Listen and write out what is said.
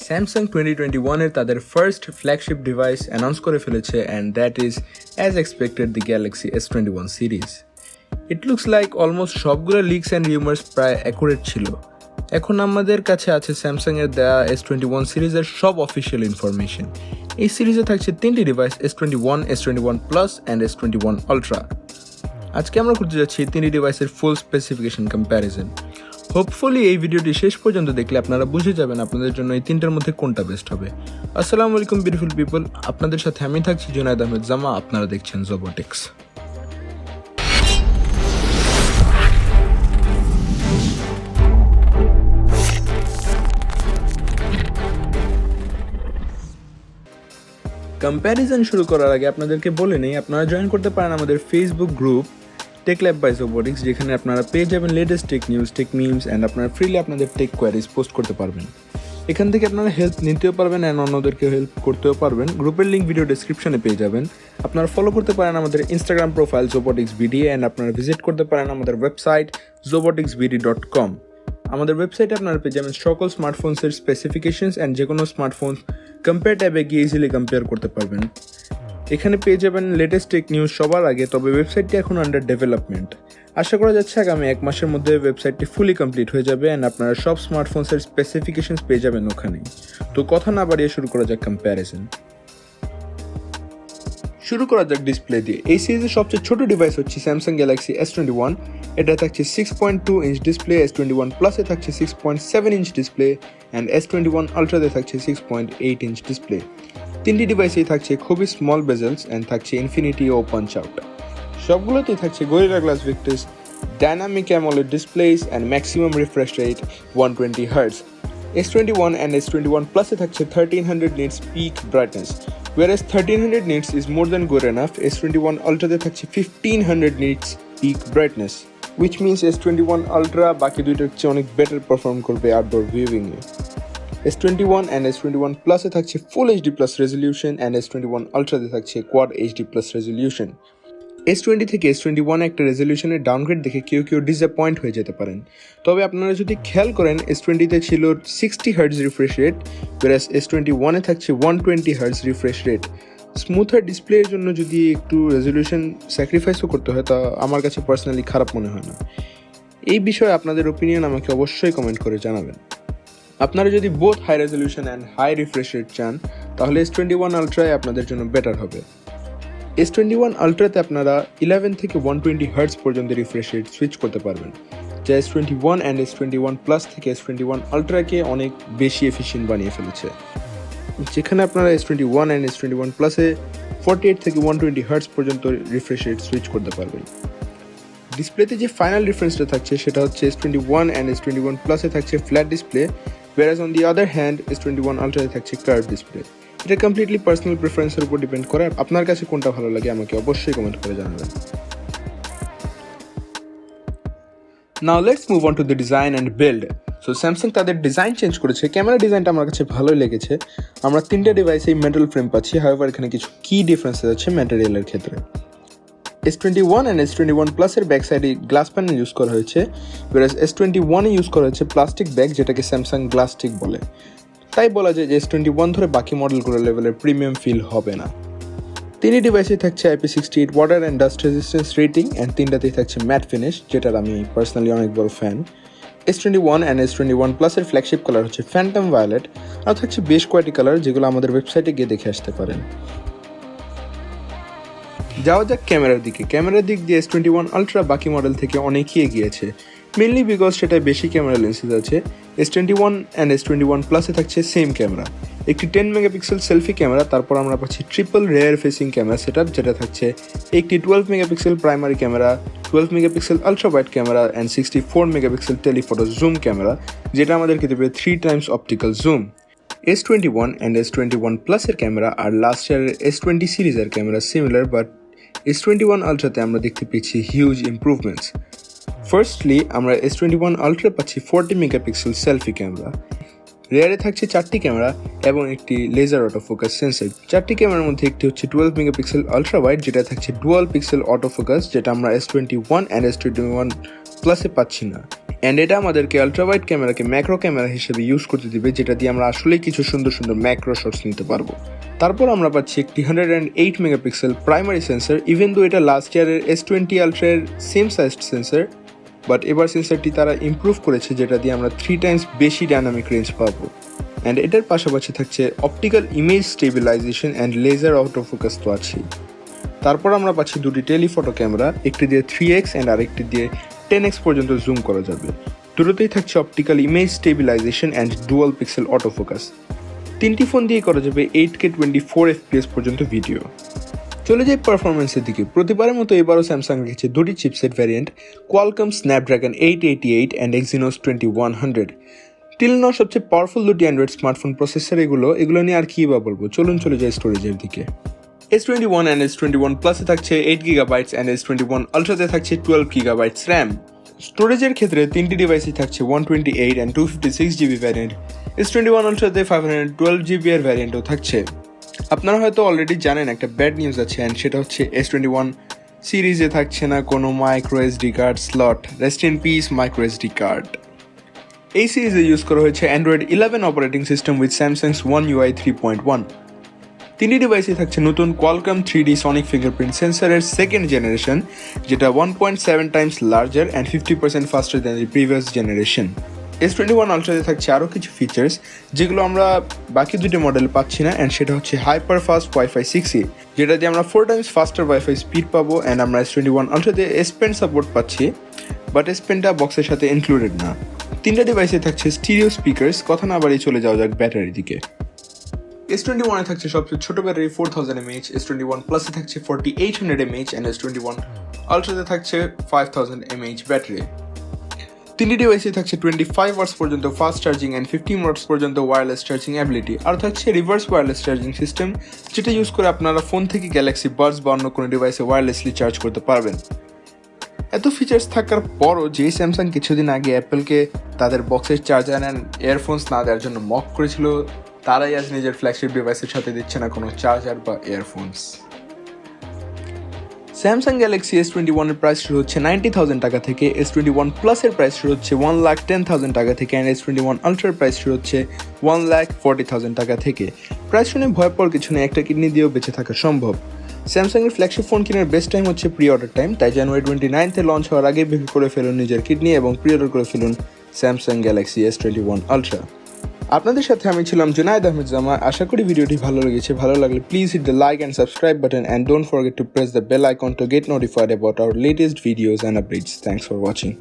Samsung 2021 এর তাদের first flagship device announce করে ফেলেছে and that is as expected the Galaxy S21 series. It looks like almost সবগুলো leaks and rumours প্রায় accurate ছিল। এখন আমাদের কাছে আছে স্যামসাংয়ের দেয়া S21 সিরিজের সব অফিসিয়াল ইনফরমেশন। এই সিরিজে থাকছে তিনটি device S21, S21 Plus and S21 Ultra। আজকে আমরা করতে যাচ্ছি তিনটি ডিভাইসের ফুল স্পেসিফিকেশন কম্প্যারিজন। হোপফুলি এই ভিডিওটি শেষ পর্যন্ত দেখলে আপনারা বুঝে যাবেন আপনাদের জন্য এই তিনটার মধ্যে কোনটা বেস্ট হবে। আসসালামু আলাইকুম বিউটিফুল পিপল, আপনাদের সাথে আমি থাকছি জুনায়েদ আহমেদ জামা। আপনারা দেখছেন জোবোটিক্স। কম্প্যারিজন শুরু করার আগে আপনাদেরকে বলে নেই, আপনারা জয়েন করতে পারেন আমাদের Facebook group Tech Lab by Jobotics, যেখানে আপনারা পেয়ে যাবেন latest tech news, tech memes and আপনারা ফ্রিলি আপনাদের টেক কোয়ারিজ পোস্ট করতে পারবেন। এখান থেকে আপনারা হেল্প নিতেও পারবেন অ্যান্ড অন্যদেরকে হেল্প করতেও পারবেন। গ্রুপের লিঙ্ক ভিডিও ডেসক্রিপশনে পেয়ে যাবেন। আপনারা ফলো করতে পারেন আমাদের ইনস্টাগ্রাম প্রোফাইল জোবোটিক্স বিডি অ্যান্ড আপনারা ভিজিট করতে পারেন আমাদের ওয়েবসাইট zoboticsbd.com। আমাদের ওয়েবসাইটে আপনারা পেয়ে যাবেন সকল স্মার্টফোনসের স্পেসিফিকেশনস অ্যান্ড যে কোনো স্মার্টফোন কম্পেয়ার ট্যাবে গিয়ে ইজিলি কম্পেয়ার করতে পারবেন। এখানে পেয়ে যাবেন লেটেস্ট টেক নিউজ সবার আগে, তবে ওয়েবসাইটটি এখন আন্ডার ডেভেলপমেন্ট। আশা করা যাচ্ছে আগামী 1 মাসের মধ্যে ওয়েবসাইটটি ফুলি কমপ্লিট হয়ে যাবে অ্যান্ড আপনারা সব স্মার্টফোনসের স্পেসিফিকেশনস পেয়ে যাবেন ওখানেই। তো কথা না বাড়িয়ে শুরু করা যাক কম্প্যারিজন। শুরু করা যাক ডিসপ্লে দিয়ে। এই সিরিজের সবচেয়ে ছোট ডিভাইস হচ্ছে স্যামসাং গ্যালাক্সি S21। এটা থাকছে 6.2 ইঞ্চ ডিসপ্লে, S21 প্লাসে থাকছে 6.7 ইঞ্চ ডিসপ্লে অ্যান্ড S21 আলট্রাতে থাকছে 6.8 ইঞ্চ ডিসপ্লে। তিনটি ডিভাইসেই থাকছে খুবই স্মল বেজেলস অ্যান্ড থাকছে ইনফিনিটি ও পাঞ্চ আউট। সবগুলোতেই থাকছে gorilla glass Victus, dynamic AMOLED displace and maximum refresh rate 120 Hz। S21 and S21 Plus এ থাকছে 1300 nits peak brightness, whereas 1300 nits is more than good enough. S21 Ultra তে থাকছে 1500 nits peak brightness, which means S21 Ultra বাকি দুইটার চেয়ে অনেক better perform করবে outdoor viewing A. S21 and S21 Plus এ থাকছে Full HD Plus resolution and S21 Ultra তে থাকছে Quad HD Plus resolution। S20 থেকে S21 একটা রেজলিউশনের ডাউনগ্রেড দেখে কেউ ডিসঅ্যাপয়েন্ট হয়ে যেতে পারেন। তবে আপনারা যদি খেয়াল করেন, S20 ছিল 60 Hz refresh rate, whereas S21 থাকছে 120 Hz রিফ্রেশ রেট। স্মুথার ডিসপ্লের জন্য যদি একটু রেজলিউশন স্যাক্রিফাইসও করতে হয়, তা আমার কাছে পার্সোনালি খারাপ মনে হয় না। এই বিষয়ে আপনাদের ওপিনিয়ন আমাকে অবশ্যই কমেন্ট করে জানাবেন। আপনারা যদি both high resolution and high refresh rate চান, তাহলে S21 আলট্রায় আপনাদের জন্য বেটার হবে। S21 আলট্রাতে আপনারা 11 থেকে 120 Hz পর্যন্ত রিফ্রেশ রেট সুইচ করতে পারবেন, যা S21 and S21 Plus থেকে S21 আলট্রাকে অনেক বেশি এফিশিয়েন্ট বানিয়ে ফেলেছে। যেখানে আপনারা S21 and S21 Plus-এ 48 থেকে 120 Hz পর্যন্ত রিফ্রেশ রেট সুইচ করতে পারবেন। ডিসপ্লেতে যে ফাইনাল ডিফারেন্সটা থাকছে সেটা হচ্ছে S21 and S21 Plus-এ থাকছে flat display, whereas on the other hand S21 আলট্রাতে থাকছে কার্ভ ডিসপ্লে। এটা কমপ্লিটলি পার্সোনাল প্রেফারেন্সের উপর ডিপেন্ড করে। আপনার কাছে কোনটা ভালো লাগে আমাকে অবশ্যই কমেন্ট করে জানাবেন। Now let's move on to the design and build. So Samsung তাদের ডিজাইন চেঞ্জ করেছে। ক্যামেরা ডিজাইনটা আমার কাছে ভালোই লেগেছে। আমরা তিনটে ডিভাইসেই মেটাল ফ্রেম পাচ্ছি, হাওয়েভার এখানে কিছু কি ডিফারেন্সেস আছে ম্যাটেরিয়ালের ক্ষেত্রে। S21 and S21 Plus-এর ব্যাক সাইডে গ্লাস প্যানেল ইউজ করা হয়েছে, whereas S21-এ ইউজ করা হয়েছে প্লাস্টিক ব্যাগ, যেটাকে স্যামসাং গ্লাস্টিক বলে। তাই বলা যায় যে S21 ধরে বাকি মডেলগুলোর লেভেলের প্রিমিয়াম ফিল হবে না। তিনটি ডিভাইসে থাকছে IP68 water and dust resistance rating and তিনটাতেই থাকছে ম্যাট ফিনিশ, যেটার আমি পার্সোনালি অনেক বড় ফ্যান। S21 and S21 Plus-এর ফ্ল্যাগশিপ কালার হচ্ছে ফ্যান্টম ভায়োলেট, আর থাকছে বেশ কয়েকটি কালার যেগুলো আমাদের ওয়েবসাইটে গিয়ে দেখে আসতে পারেন। যাওয়া যাক ক্যামেরার দিকে। ক্যামেরার দিক দিয়ে S21 আলট্রা বাকি মডেল থেকে অনেকই এগিয়েছে, মেনলি বিকজ সেটায় বেশি ক্যামেরা লেন্সেস আছে। S21 and S21 Plus-এ থাকছে সেম ক্যামেরা, একটি 10 মেগাপিক্সেল সেলফি ক্যামেরা, তারপর আমরা পাচ্ছি triple rear facing camera setup, যেটা থাকছে একটি 12 megapixel primary camera, 12 megapixel ultra wide camera and 64 megapixel telephoto zoom camera, যেটা আমাদেরকে দেবে 3 times optical zoom. S21 and S21 Plus-এর ক্যামেরা আর লাস্ট ইয়ারের S20 সিরিজের ক্যামেরা সিমিলার, বাট S21 আলট্রাতে আমরা দেখতে পেয়েছি হিউজ ইমপ্রুভমেন্টস। ফার্স্টলি আমরা S21 আলট্রা পাচ্ছি 40 মেগাপিক্সেল সেলফি ক্যামেরা, রেয়ারে থাকছে 4টি ক্যামেরা এবং একটি লেজার অটোফোকাস সেন্সর। 4টি ক্যামেরার মধ্যে একটি হচ্ছে 12 মেগাপিক্সেল আলট্রা ওয়াইড, যেটা থাকছে ডুয়াল পিক্সেল অটোফোকাস, যেটা আমরা S21 and S21 Plus-এ পাচ্ছি না। অ্যান্ড এটা আমাদেরকে আলট্রাওয়াইড ক্যামেরাকে ম্যাক্রো ক্যামেরা হিসেবে ইউজ করতে দিবে, যেটা দিয়ে আমরা আসলেই কিছু সুন্দর সুন্দর ম্যাক্রো শটস নিতে পারবো। তারপর আমরা পাচ্ছি একটি 108 megapixel primary sensor. Even though এটা লাস্ট ইয়ারের S20 Ultra এর সেম সাইজ সেন্সর, বাট এবার সেন্সরটি তারা ইমপ্রুভ করেছে, যেটা দিয়ে আমরা 3 টাইমস বেশি ডাইনামিক রেঞ্জ পাবো। অ্যান্ড এটার পাশাপাশি থাকছে optical image stabilisation and laser autofocus তো আছেই। তারপর আমরা পাচ্ছি দুটি টেলিফটো ক্যামেরা, একটি দিয়ে 3x অ্যান্ড আরেকটি দিয়ে 10x পর্যন্ত জুম করা যাবে। দুটোতেই থাকছে optical image stabilisation and dual pixel autofocus. তিনটি ফোন দিয়ে করা যাবে 8K 24 FPS পর্যন্ত ভিডিও। চলে যাই পারফরমেন্সের দিকে। প্রতিবারের মতো এবারও স্যামসাং রেখেছে দুটি chipset variant, Qualcomm Snapdragon 888 and Exynos 2100। Till now সবচেয়ে পাওয়ারফুল দুটি অ্যান্ড্রয়েড স্মার্টফোন প্রসেসর এগুলো নিয়ে আর কি বা বলবো। চলুন চলে যাই স্টোরেজের দিকে। S21 অ্যান্ড S21 প্লাসে থাকছে 8GB অ্যান্ড S21 আলট্রাতে থাকছে 12GB র্যাম। স্টোরেজের ক্ষেত্রে তিনটি ডিভাইসই থাকছে 128 and 256GB variant. S21 আলট্রাতে 512GB এর ভ্যারিয়েন্টও থাকছে। আপনারা হয়তো অলরেডি জানেন একটা ব্যাড নিউজ আছে, অ্যান্ড সেটা হচ্ছে S21 সিরিজে থাকছে না কোনো micro SD card slot. Rest in peace micro SD card. এই সিরিজে ইউজ করা হয়েছে Android 11 operating system with Samsung's One UI 3.1। তিনটি ডিভাইসে থাকছে নতুন কোয়ালকম 3D সনিক ফিঙ্গারপ্রিন্ট সেন্সরের সেকেন্ড জেনারেশন, যেটা 1.7 times larger and 50% faster than the previous generation. S21 আলট্রাতে থাকছে আরও কিছু ফিচার্স যেগুলো আমরা বাকি দুটি মডেল পাচ্ছি না, অ্যান্ড সেটা হচ্ছে হাইপার ফাস্ট ওয়াইফাই 6E, যেটা দিয়ে আমরা 4 টাইমস ফাস্টার ওয়াইফাই স্পিড পাবো। অ্যান্ড আমরা S21 আলট্রাতে S Pen সাপোর্ট পাচ্ছি, বাট S Penটা বক্সের সাথে ইনক্লুডেড না। তিনটা ডিভাইসে থাকছে স্টিরিও স্পিকার্স। কথা না বাড়িয়ে চলে যাওয়া যাক ব্যাটারির দিকে। S21 এ থাকছে সবচেয়ে ছোট ব্যাটারি 4000 mAh, S21 প্লাসে থাকছে 4800 mAh অ্যান্ড S21 আলট্রাতে থাকছে 5000 mAh ব্যাটারি। তিনটি ডিভাইসে থাকছে 25 ওয়াটস পর্যন্ত ফাস্ট চার্জিং অ্যান্ড 15 ওয়াটস পর্যন্ত ওয়্যারলেস চার্জিং অ্যাবিলিটি। আর থাকছে রিভার্স ওয়্যারলেস চার্জিং সিস্টেম, যেটা ইউজ করে আপনারা ফোন থেকে গ্যালাক্সি বাডস বা অন্য কোনো ডিভাইসে ওয়্যারলেসলি চার্জ করতে পারবেন। এত ফিচার্স থাকার পরও যে স্যামসাং কিছুদিন আগে অ্যাপেলকে তাদের বক্সের চার্জার অ্যান্ড ইয়ারফোনস না দেওয়ার জন্য মক করেছিল, তারাই আজ নিজের ফ্ল্যাগশিপ ডিভাইসের সাথে দিচ্ছে না কোনো চার্জার বা ইয়ারফোনস। স্যামসাং গ্যালাক্সি S21 এর প্রাইস শুরু হচ্ছে 90,000 টাকা থেকে, S21 প্লাসের প্রাইস শুরু হচ্ছে 1,10,000 টাকা থেকে, অ্যান্ড S21 আলট্রার প্রাইস শুরু হচ্ছে 1,40,000 টাকা থেকে। প্রাইস শুনে ভয় পাওয়ার কিছু নেই, একটা কিডনি দিয়েও বেঁচে থাকা সম্ভব। স্যামসাংয়ের ফ্ল্যাগশিপ ফোন কেনার বেস্ট টাইম হচ্ছে প্রি অর্ডার টাইম, তাই জানুয়ারি 29 লঞ্চ হওয়ার আগে বিক্রি করে ফেলুন নিজের কিডনি এবং প্রি অর্ডার করে ফেলুন স্যামসাং গ্যালাক্সি S21 আলট্রা। আপনাদের সাথে আমি ছিলাম জুনায়েদ আহমেদ জামা। আশা করি ভিডিওটি ভালো লেগেছে। ভালো লাগলে please hit the like and subscribe button and don't forget to press the bell icon to get notified about our latest videos and updates. Thanks for watching.